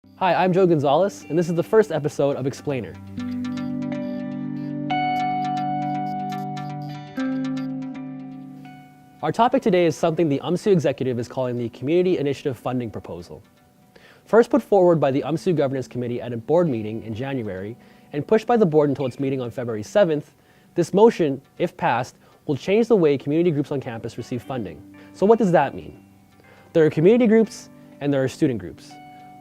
Hi, I'm Joe Gonzalez, and this is the first episode of Explainer. Our topic today is something the UMSU executive is calling the Community Initiative Funding Proposal. First put forward by the UMSU Governance Committee at a board meeting in January and pushed by the board until its meeting on February 7th, this motion, if passed, will change the way community groups on campus receive funding. So what does that mean? There are community groups and there are student groups.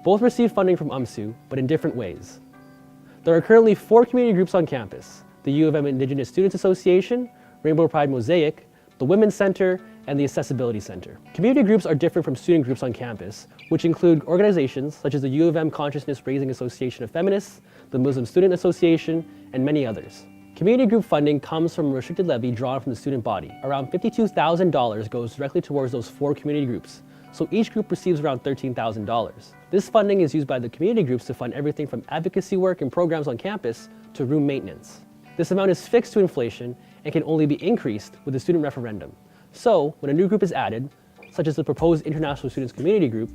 Both receive funding from UMSU, but in different ways. There are currently 4 community groups on campus: the U of M Indigenous Students Association, Rainbow Pride Mosaic, the Women's Center, and the Accessibility Center. Community groups are different from student groups on campus, which include organizations such as the U of M Consciousness Raising Association of Feminists, the Muslim Student Association, and many others. Community group funding comes from a restricted levy drawn from the student body. Around $52,000 goes directly towards those 4 community groups, so each group receives around $13,000. This funding is used by the community groups to fund everything from advocacy work and programs on campus to room maintenance. This amount is fixed to inflation and can only be increased with a student referendum. So, when a new group is added, such as the proposed International Students Community Group,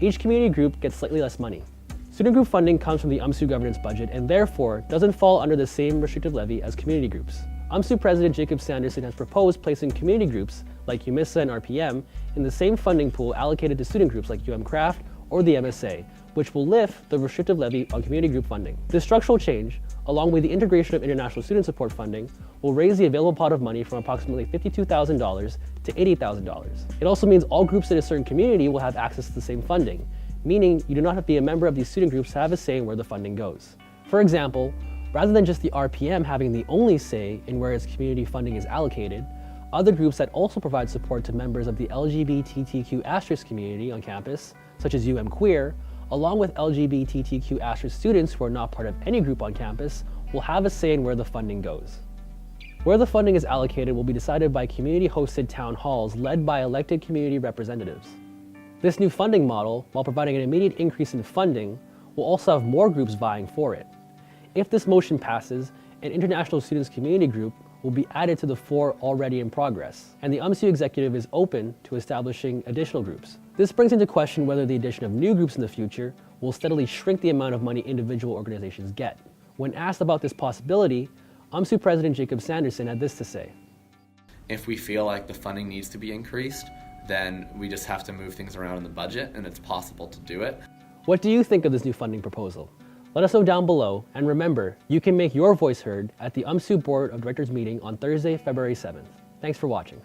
each community group gets slightly less money. Student group funding comes from the UMSU governance budget and therefore doesn't fall under the same restrictive levy as community groups. UMSU President Jacob Sanderson has proposed placing community groups like UMSU and RPM in the same funding pool allocated to student groups like Craft or the MSA, which will lift the restrictive levy on community group funding. This structural change, along with the integration of international student support funding, will raise the available pot of money from approximately $52,000 to $80,000. It also means all groups in a certain community will have access to the same funding, meaning you do not have to be a member of these student groups to have a say in where the funding goes. For example, rather than just the RPM having the only say in where its community funding is allocated, other groups that also provide support to members of the LGBTQ community on campus, such as Queer, along with LGBTQ students who are not part of any group on campus, will have a say in where the funding goes. Where the funding is allocated will be decided by community-hosted town halls led by elected community representatives. This new funding model, while providing an immediate increase in funding, will also have more groups vying for it. If this motion passes, an International Students Community Group will be added to the 4 already in progress, and the UMSU executive is open to establishing additional groups. This brings into question whether the addition of new groups in the future will steadily shrink the amount of money individual organizations get. When asked about this possibility, UMSU President Jacob Sanderson had this to say. If we feel like the funding needs to be increased, then we just have to move things around in the budget, and it's possible to do it. What do you think of this new funding proposal? Let us know down below, and remember, you can make your voice heard at the UMSU Board of Directors meeting on Thursday, February 7th. Thanks for watching.